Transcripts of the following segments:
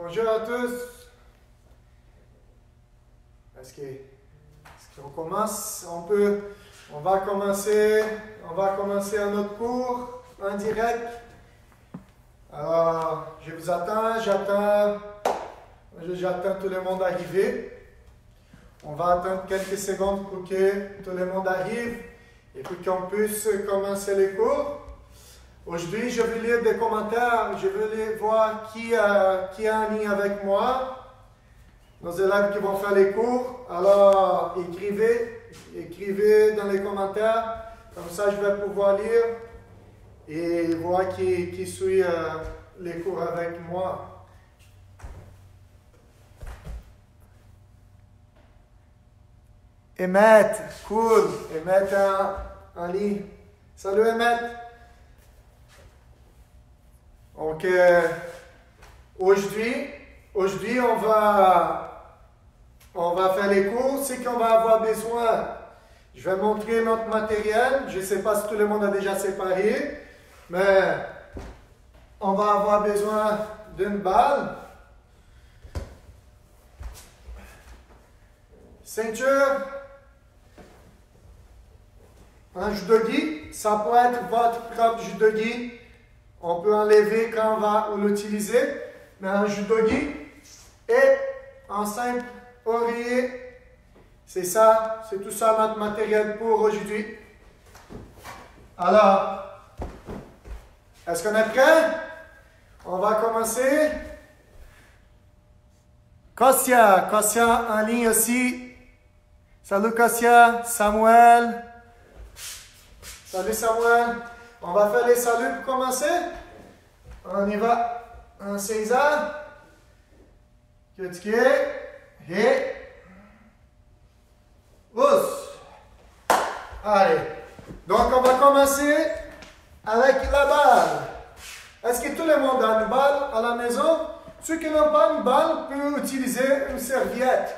Bonjour à tous. Est-ce qu'on commence? On va commencer un autre cours en direct. Alors, je vous attends, j'attends tout le monde arriver. On va attendre quelques secondes pour que tout le monde arrive et pour qu'on puisse commencer les cours. Aujourd'hui, je vais lire des commentaires, je vais voir qui est en ligne avec moi, nos élèves qui vont faire les cours. Alors, écrivez dans les commentaires, comme ça je vais pouvoir lire et voir qui suit les cours avec moi. Emmett, cool, Emmett en ligne. Salut Emmett. Donc, aujourd'hui, on va faire les cours. Ce qu'on va avoir besoin, je vais montrer notre matériel. Je ne sais pas si tout le monde a déjà séparé, mais on va avoir besoin d'une balle, ceinture, un judogi. Ça peut être votre propre judogi. On peut enlever quand on va l'utiliser, mais un judogi et un simple oreiller. C'est ça, c'est tout ça notre matériel pour aujourd'hui. Alors, est-ce qu'on est prêt? On va commencer. Kossia en ligne aussi. Salut Kossia, Samuel. Salut Samuel. On va faire les saluts pour commencer. On y va. Un César. Et Ous. Allez. Donc, on va commencer avec la balle. Est-ce que tout le monde a une balle à la maison? Ceux qui n'ont pas une balle peuvent utiliser une serviette.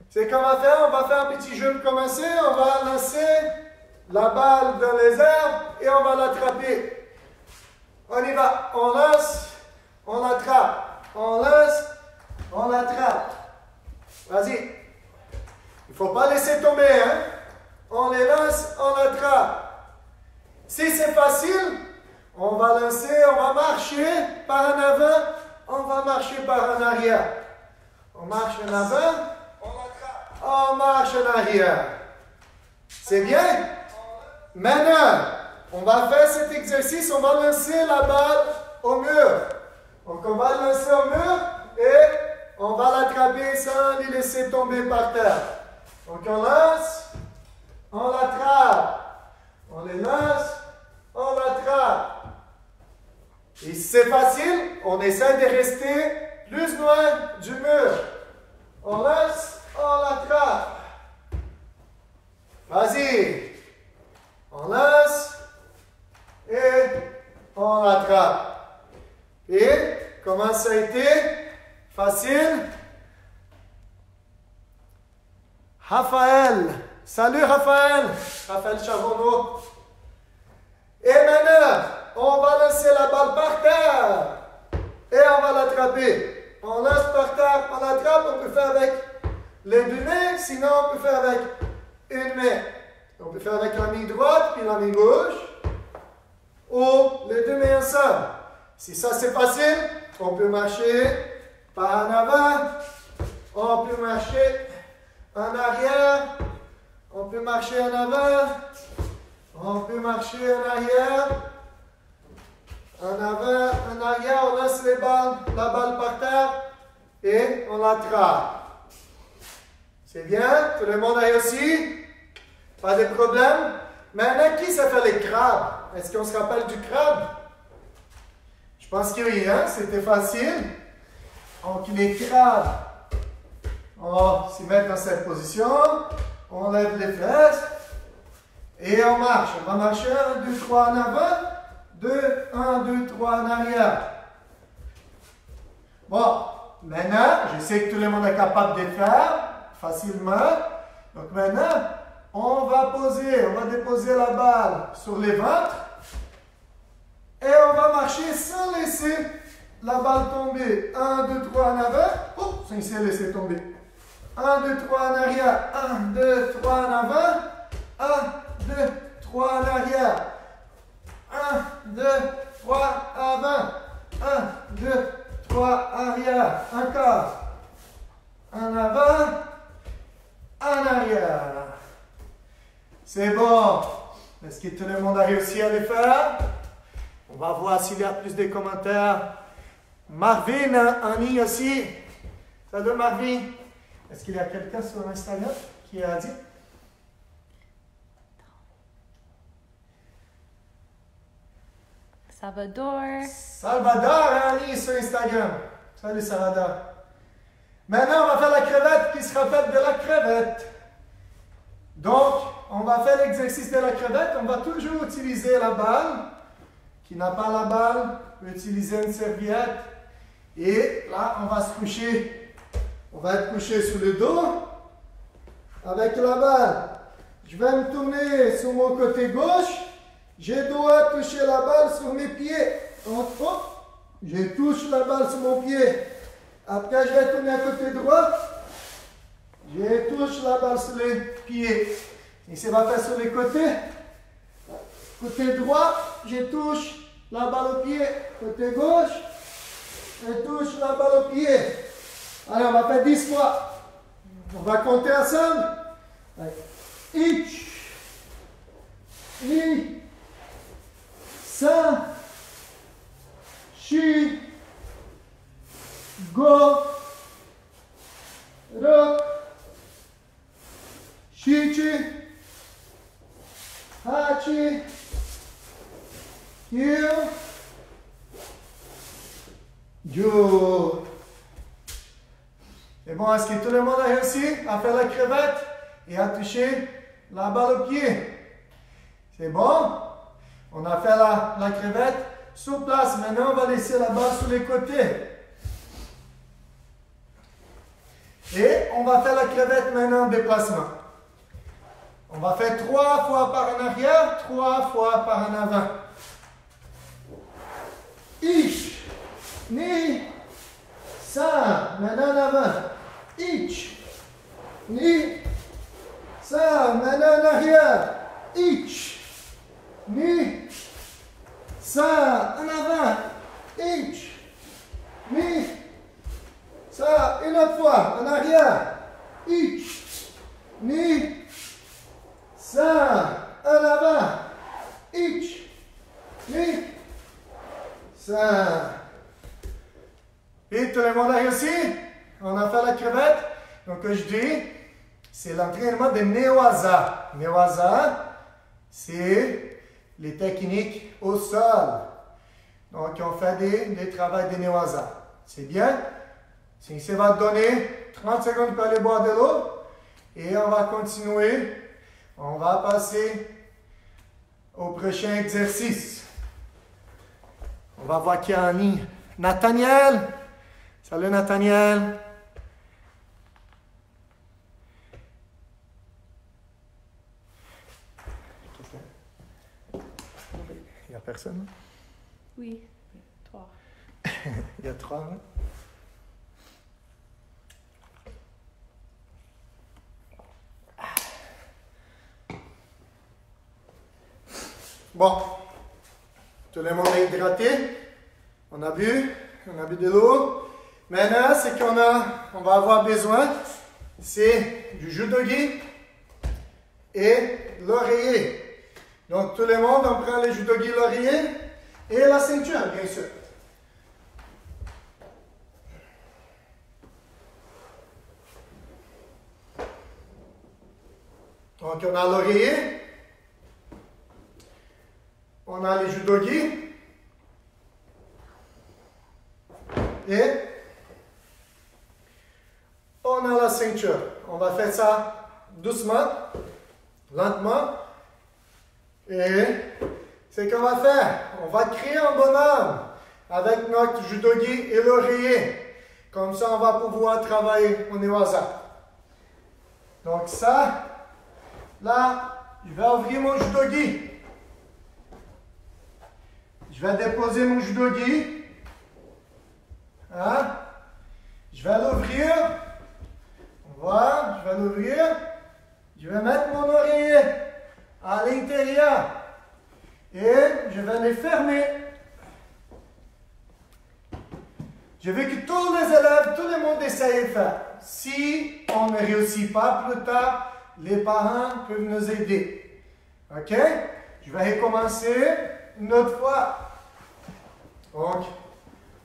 C'est qu'on va faire. On va faire un petit jeu pour commencer. On va lancer la balle dans les airs et on va l'attraper. On y va. On lance, on l'attrape. On lance, on l'attrape. Vas-y. Il ne faut pas laisser tomber, hein. On les lance, on l'attrape. Si c'est facile, on va lancer, on va marcher par en avant, on va marcher par en arrière. On marche en avant, on l'attrape. On marche en arrière. C'est bien? Maintenant, on va faire cet exercice, on va lancer la balle au mur. Donc, on va lancer au mur et on va l'attraper sans les laisser tomber par terre. Donc, on lance, on l'attrape. On les lance, on l'attrape. Et si c'est facile, on essaie de rester plus loin du mur. On lance, on l'attrape. Vas-y. On lance et on l'attrape. Et comment ça a été? Facile? Raphaël. Salut Raphaël. Raphaël Charbonneau. Et maintenant, on va lancer la balle par terre. Et on va l'attraper. On lance par terre, on l'attrape. On peut faire avec les deux mains. Sinon, on peut faire avec une main. On peut faire avec la main droite puis la main gauche. Ou les deux mains ensemble. Si ça c'est facile, on peut marcher par en avant. On peut marcher en arrière. On peut marcher en avant. On peut marcher en arrière. En avant, en arrière, on laisse la balle par terre et on l'attrape. C'est bien? Tout le monde a réussi? Pas de problème. Maintenant, qui sait faire les crabes? Est-ce qu'on se rappelle du crabe? Je pense que oui, hein? C'était facile. Donc, les crabes, on va s'y mettre dans cette position. On lève les fesses. Et on marche. On va marcher 1, 2, 3 en avant. 1, 2, 3 en arrière. Bon, maintenant, je sais que tout le monde est capable de le faire facilement. Donc maintenant, on va déposer la balle sur les ventres et on va marcher sans laisser la balle tombée. 1, 2, 3 en avant. Oh, ça s'est laissé tomber. 1, 2, 3 en arrière. 1, 2, 3 en avant. 1, 2, 3 en arrière. 1, 2, 3 avant. 1, 2, 3 arrière. Encore. En avant. En arrière. C'est bon. Est-ce que tout le monde a réussi à le faire? On va voir s'il y a plus de commentaires. Marvin en ligne aussi. Salut Marvin. Est-ce qu'il y a quelqu'un sur Instagram qui a dit? Salvador. Salvador en ligne sur Instagram. Salut Salvador. Maintenant, on va faire la crevette qui sera faite de la crevette. Donc, on va faire l'exercice de la crevette. On va toujours utiliser la balle. Qui n'a pas la balle, peut utiliser une serviette. Et là, on va se coucher. On va être couché sur le dos avec la balle. Je vais me tourner sur mon côté gauche. Je dois toucher la balle sur mes pieds. Donc, hop, je touche la balle sur mon pied. Après, je vais tourner à côté droit. Je touche la balle sur les pieds. Et ça va faire sur les côtés. Côté droit, je touche la balle au pied. Côté gauche, je touche la balle au pied. Allez, on va faire 10 fois. On va compter ensemble. Ich, ni, sa, chi, go, ro, shichi, hachi, kyu, jo. C'est bon, est-ce que tout le monde a réussi à faire la crevette et à toucher la balle au pied? C'est bon? On a fait la crevette sur place. Maintenant, on va laisser la balle sur les côtés. Et on va faire la crevette maintenant en déplacement. On va faire 3 fois par en arrière, 3 fois par en avant. Ich, ni, sa, maintenant en avant. Ich, ni, sa, maintenant en arrière. Ich, ni, sa, en avant. Ich, ni, sa, une autre fois, en arrière. Ich, ni, sa, en avant. Ich, ni, sa. Et tout le monde a réussi? On a fait la crevette. Donc, je dis, c'est l'entraînement de Newaza. Newaza, c'est les techniques au sol. Donc, on fait des travaux de Newaza. C'est bien? Ça va donner 30 secondes pour aller boire de l'eau. Et on va continuer. On va passer au prochain exercice. On va voir qui est en ligne. Nathaniel. Salut Nathaniel. Il n'y a personne? Oui, 3. Il y a 3, hein? Bon, tout le monde est hydraté. On a bu de l'eau. Maintenant, ce on va avoir besoin, c'est du judogi et l'oreiller. Donc, tout le monde, on prend le judogi, l'oreiller et la ceinture, bien sûr. Donc, on a l'oreiller. On a les judogi. Et on a la ceinture. On va faire ça doucement, lentement. Et c'est qu'on va faire. On va créer un bonhomme avec notre judogi et l'oreiller. Comme ça, on va pouvoir travailler au Newaza. Donc ça, là, je vais ouvrir mon judogi. Je vais déposer mon judogi l'ouvrir. Je vais mettre mon oreiller à l'intérieur. Et je vais les fermer. Je veux que tous les élèves, tout le monde essaye de faire. Si on ne réussit pas plus tard, les parents peuvent nous aider. OK? Je vais recommencer une autre fois. Donc,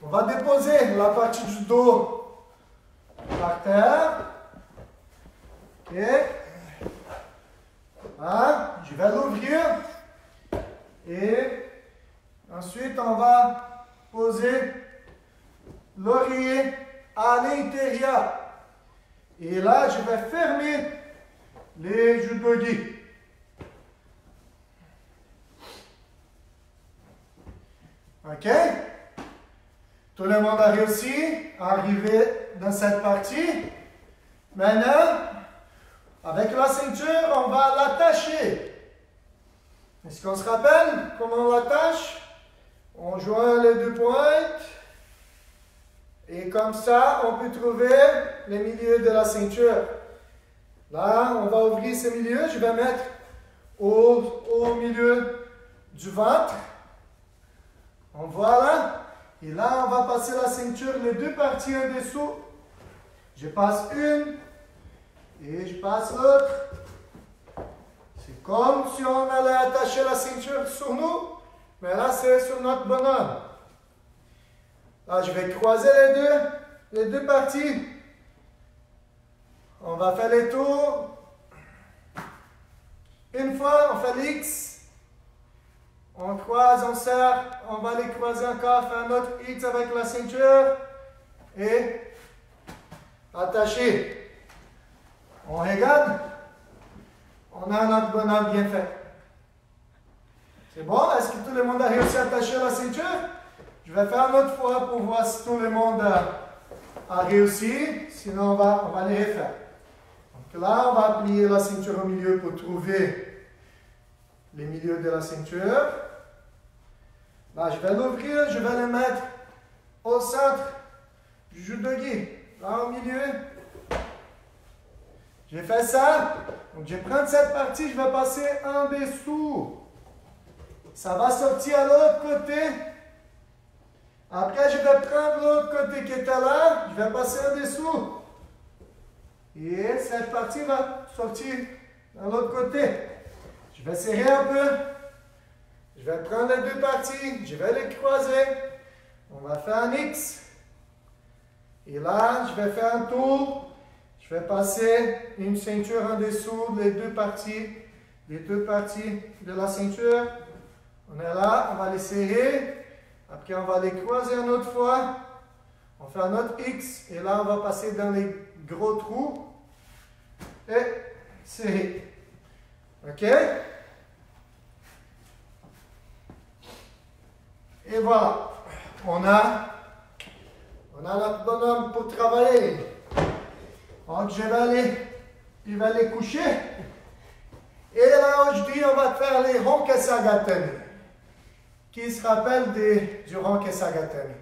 on va déposer la partie du dos par terre. OK? Voilà. Je vais l'ouvrir. Et ensuite, on va poser l'oreiller à l'intérieur. Et là, je vais fermer les judogi. OK? Tout le monde a réussi à arriver dans cette partie. Maintenant, avec la ceinture, on va l'attacher. Est-ce qu'on se rappelle comment on l'attache? On joint les deux pointes. Et comme ça, on peut trouver le milieu de la ceinture. Là, on va ouvrir ce milieu. Je vais mettre au milieu du ventre. On voit là. Et là, on va passer la ceinture, les deux parties en dessous. Je passe une et je passe l'autre. C'est comme si on allait attacher la ceinture sur nous, mais là, c'est sur notre bonhomme. Là, je vais croiser les deux parties. On va faire les tours. Une fois, on fait l'X. On croise, on serre. On va les croiser encore, faire un autre X avec la ceinture. Et attacher. On regarde. On a notre bonhomme bien fait. C'est bon? Est-ce que tout le monde a réussi à attacher la ceinture? Je vais faire une autre fois pour voir si tout le monde a réussi. Sinon, on va les refaire. Donc là, on va plier la ceinture au milieu pour trouver le milieu de la ceinture. Là, je vais l'ouvrir. Je vais le mettre au centre du judogi. Là, au milieu. J'ai fait ça. Donc, je vais prendre cette partie. Je vais passer en dessous. Ça va sortir à l'autre côté. Après, je vais prendre l'autre côté qui était là. Je vais passer en dessous. Et cette partie va sortir de l'autre côté. Je vais serrer un peu. Je vais prendre les deux parties. Je vais les croiser. On va faire un X. Et là, je vais faire un tour. Je vais passer une ceinture en dessous les deux parties de la ceinture. On est là, on va les serrer. Après, on va les croiser une autre fois. On fait un autre X. Et là, on va passer dans les gros trous. Et serrer. OK? Et voilà. On a notre bonhomme pour travailler. Donc, il va aller coucher. Et là, aujourd'hui, on va faire les Honkasagatami. Qui se rappelle du Honkasagatami?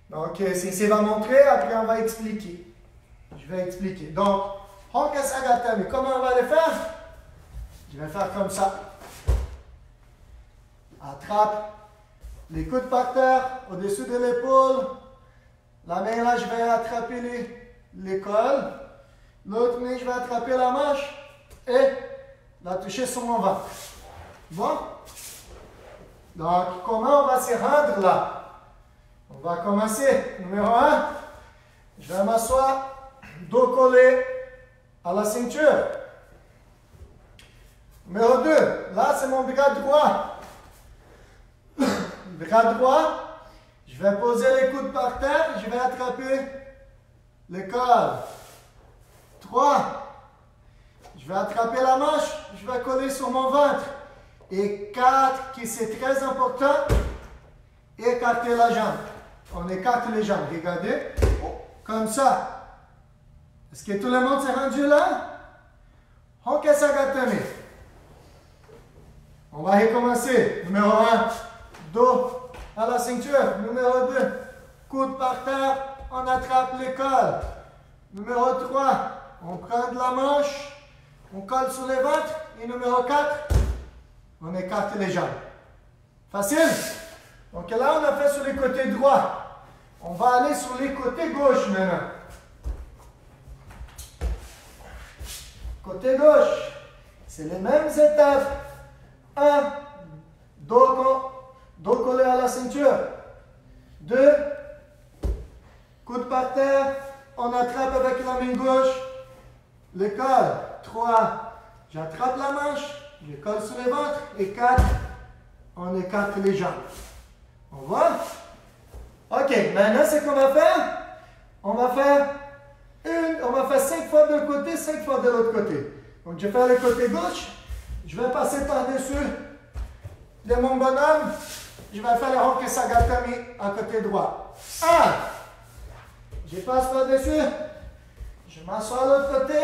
Donc, Sensei va montrer, après on va expliquer. Je vais expliquer. Donc, Honkasagatami, comment on va le faire? Je vais faire comme ça. Attrape les coudes par terre, au-dessus de l'épaule. La main là, je vais attraper l'école. L'autre main, je vais attraper la manche et la toucher sur mon ventre. Bon? Donc, comment on va se rendre là? On va commencer. Numéro 1, je vais m'asseoir, dos collé à la ceinture. Numéro 2, là c'est mon bras droit. Bras droit, je vais poser les coudes par terre, je vais attraper le col. 3, je vais attraper la manche, je vais coller sur mon ventre. Et 4, qui c'est très important, écarter la jambe. On écarte les jambes, regardez, comme ça. Est-ce que tout le monde s'est rendu là? Honkasagatami. On va recommencer. Numéro 1, dos à la ceinture. Numéro 2, coude par terre, on attrape le col. Numéro 3, on prend de la colle sur le ventre. Et numéro 4, on écarte les jambes. Facile? Donc là, on a fait sur les côtés droits. On va aller sur les côtés gauche maintenant. Côté gauche, c'est les mêmes étapes. 1, dos collé à la ceinture. 2, coude par terre, on attrape avec la main gauche le col. 3, j'attrape la manche, je colle sur le ventre. Et 4, on écarte les jambes. On voit? Ok, maintenant ce qu'on va faire, on va faire 5 fois d'un côté, 5 fois de l'autre côté. Donc je fais le côté gauche, je vais passer par-dessus de mon bonhomme, je vais faire le Honke Sagatami à côté droit. 1, je passe par-dessus, je m'assois à l'autre côté,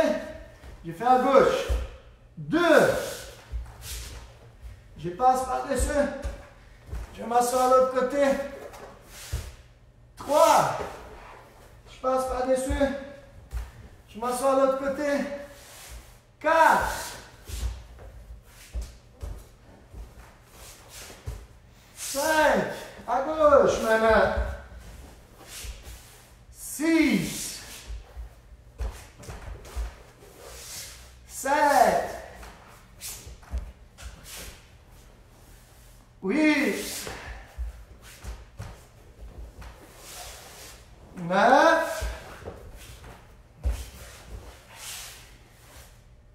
je fais à gauche. 2, je passe par-dessus, je m'assois à l'autre côté. 3, je passe par-dessus, je m'assois à l'autre côté. 4, 5, à gauche maintenant. 6, 7, 8, 9,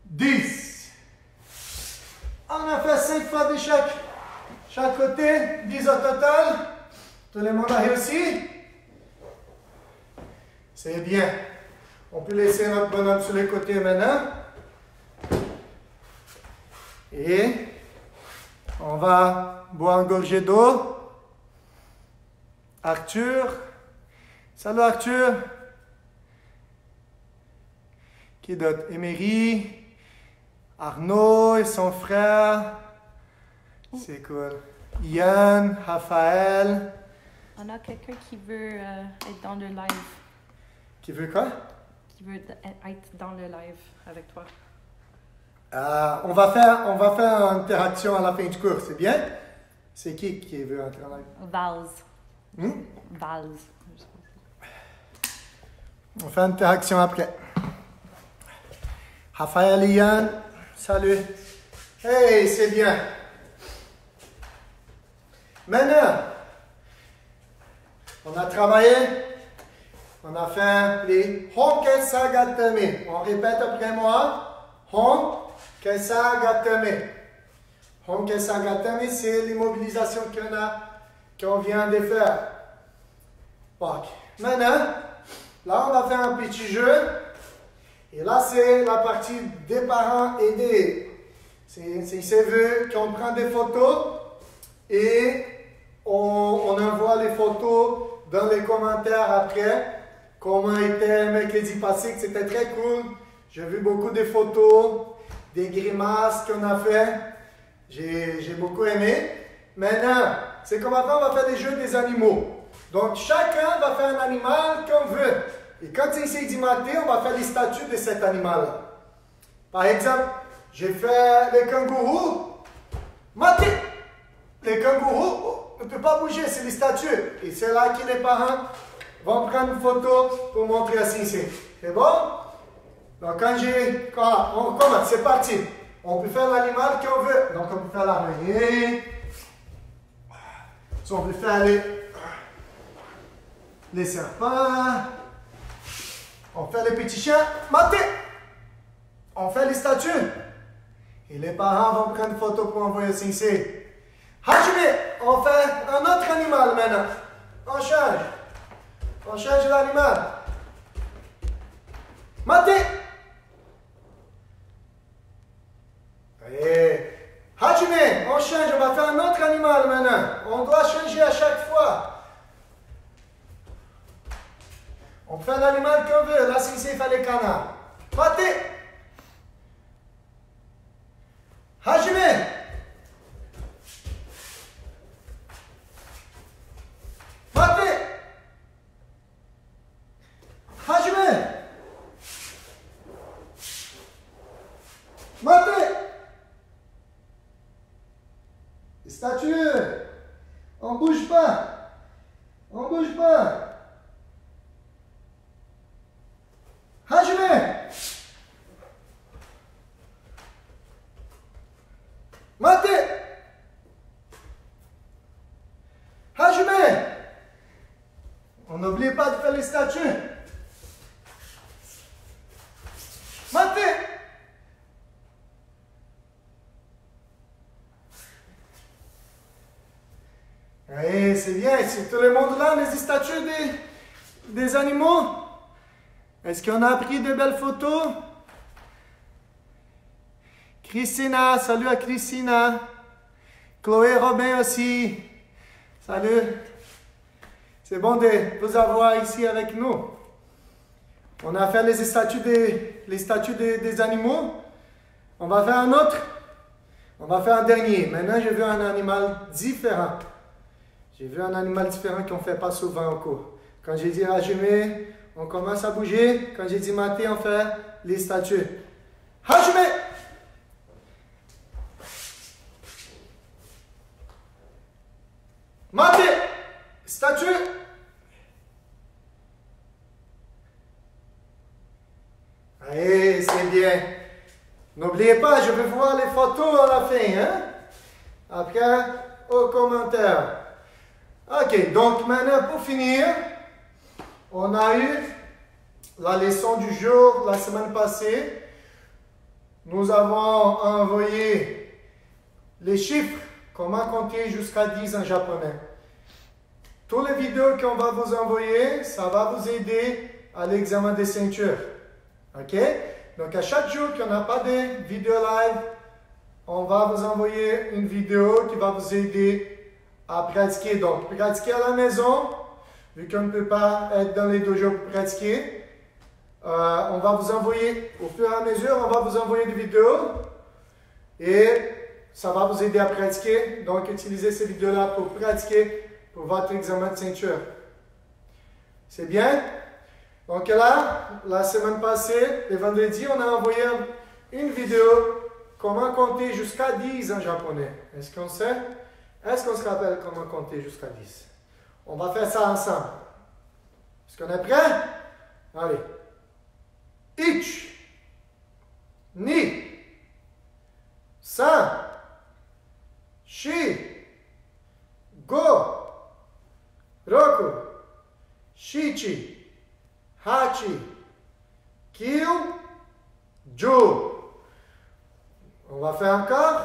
10. On a fait 5 fois de chaque côté, 10 au total. Tout le monde a réussi? C'est bien. On peut laisser notre bonhomme sur les côtés maintenant. Et on va boire une gorgée d'eau. Arthur. Salut Arthur. Qui d'autre? Emery, Arnaud et son frère. C'est cool. Yann, Raphaël. On a quelqu'un qui veut être dans le live. Qui veut quoi? Qui veut être dans le live avec toi. On va faire une interaction à la fin du cours, c'est bien? C'est qui veut entrer en live? Vals. Vals. On fait une interaction après. Raphaël et Yann, salut. Hey, c'est bien. Maintenant, on a travaillé, on a fait les Honke Sagatami. On répète après moi. Honke Sagatami. Honke Sagatami, c'est l'immobilisation qu'on vient de faire. Ok. Maintenant, là, on va faire un petit jeu. Et là, c'est la partie des parents aidés. C'est vu qu'on prend des photos et on envoie les photos dans les commentaires après. Comment était mercredi passé, que c'était très cool. J'ai vu beaucoup de photos, des grimaces qu'on a fait. J'ai beaucoup aimé. Maintenant, c'est qu'on va faire, on va faire des jeux des animaux. Donc, chacun va faire un animal qu'on veut. Et quand c'est ici d'imiter, on va faire les statues de cet animal-là. Par exemple, j'ai fait le kangourou. Maté! Le kangourou ne peut pas bouger, c'est les statues. Et c'est là que les parents vont prendre une photo pour montrer à Sensei. C'est bon? Donc, on commence, c'est parti. On peut faire l'animal qu'on veut. Donc, on peut faire l'araignée. On peut faire les serpents. On fait les petits chiens. Maté! On fait les statues. Et les parents vont prendre une photo pour envoyer à Sensei. Hajime, on fait un autre animal maintenant. On change. On change l'animal. Maté! Et Hajime, on change. On va faire un autre animal maintenant. On doit changer à chaque fois. On fait l'animal qu'on veut. Là, Sensei fait les canards. Maté! Hajime! Maté! Hajime! Maté! statues. On ne bouge pas. On ne bouge pas. Hajime. Mate. Hajime. On n'oublie pas de faire les statues. Mate. Oui, c'est bien. C'est tout le monde là, les statues des animaux. Est-ce qu'on a pris de belles photos? Christina, salut à Christina. Chloé Robin aussi. Salut. C'est bon de vous avoir ici avec nous. On a fait les statues des animaux. On va faire un autre. On va faire un dernier. Maintenant, j'ai vu un animal différent. J'ai vu un animal différent qu'on ne fait pas souvent au cours. Quand j'ai dit Hajime, on commence à bouger. Quand j'ai dit Maté, on fait les statues. Hajime! Maté! Statue! Allez, c'est bien. N'oubliez pas, je vais voir les photos à la fin. Hein? Après, aux commentaires. Ok, donc maintenant pour finir, on a eu la leçon du jour la semaine passée. Nous avons envoyé les chiffres, comment compter jusqu'à 10 en japonais. Toutes les vidéos qu'on va vous envoyer, ça va vous aider à l'examen des ceintures. Ok? Donc à chaque jour qu'on n'a pas de vidéo live, on va vous envoyer une vidéo qui va vous aider à pratiquer. Donc, pratiquer à la maison, vu qu'on ne peut pas être dans les dojos pour pratiquer. On va vous envoyer, au fur et à mesure, on va vous envoyer des vidéos et ça va vous aider à pratiquer. Donc, utilisez ces vidéos-là pour pratiquer pour votre examen de ceinture. C'est bien? Donc là, la semaine passée, le vendredi, on a envoyé une vidéo comment compter jusqu'à 10 en japonais. Est-ce qu'on sait? Est-ce qu'on se rappelle comment compter jusqu'à 10? On va faire ça ensemble. Est-ce qu'on est prêt? Allez. Ich, ni, san, shi, go, roku, shichi, hachi, kyu, ju. On va faire encore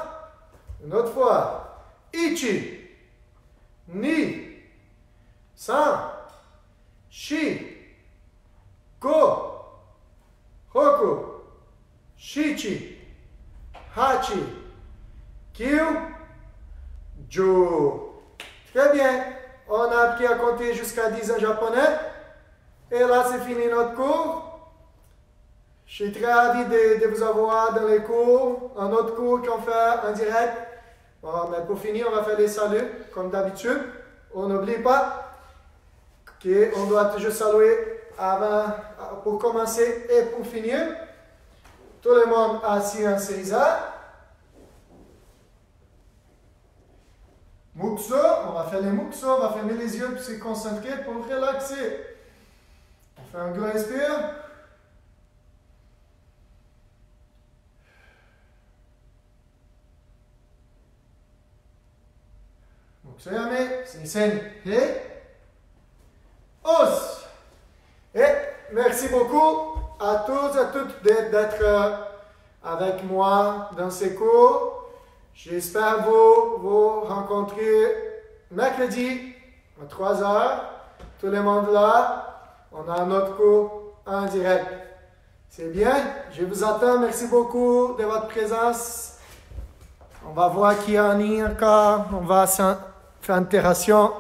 une autre fois. Ichi, ni, san, shi, go, roku, shichi, hachi, kyu, ju. Très bien. On a appris à compter jusqu'à 10 en japonais. Et là, c'est fini notre cours. Je suis très ravi de vous avoir dans les cours. Un autre cours qu'on fait en direct. Bon, mais pour finir, on va faire les saluts, comme d'habitude. On n'oublie pas qu'on doit toujours saluer avant, pour commencer et pour finir. Tout le monde assis en Seiza. Mukso, on va faire les mukso, on va fermer les yeux pour se concentrer, pour relaxer. On fait un gros respire. Muksoyame, Sinsen, et os. Et merci beaucoup à tous et à toutes d'être avec moi dans ces cours. J'espère vous rencontrer mercredi à 3 heures. Tout le monde là. On a un autre cours en direct. C'est bien. Je vous attends. Merci beaucoup de votre présence. On va voir qui en est encore. On va faire interaction.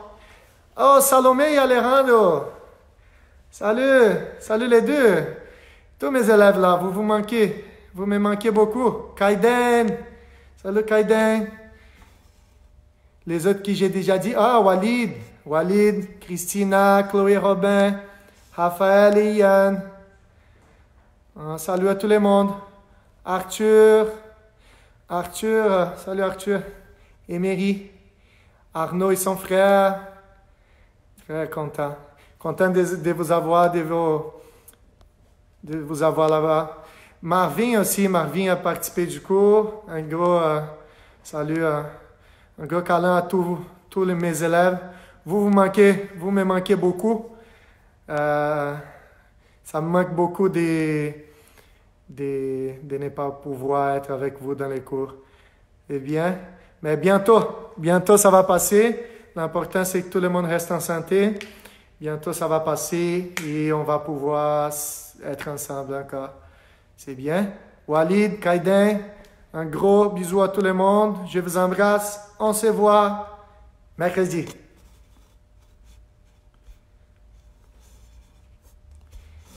Oh, Salomé et Alejandro. Salut. Salut les deux. Tous mes élèves là, vous vous manquez. Vous me manquez beaucoup. Kaiden. Salut Kaiden. Les autres qui j'ai déjà dit. Ah, Walid. Walid, Christina, Chloé Robin, Raphaël et Yann. Ah, salut à tout le monde. Arthur. Salut Arthur. Emery. Arnaud et son frère. Très content. Content de vous avoir, de vous avoir là-bas. Marvin aussi, Marvin a participé du cours. Un gros salut, un gros câlin à tous mes élèves. Vous me manquez beaucoup. Ça me manque beaucoup de ne pas pouvoir être avec vous dans les cours. Eh bien, mais bientôt ça va passer. L'important c'est que tout le monde reste en santé. Bientôt ça va passer et on va pouvoir être ensemble encore. C'est bien. Walid, Kaiden, un gros bisou à tout le monde. Je vous embrasse. On se voit mercredi.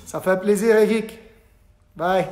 Ça fait plaisir, Eric. Bye.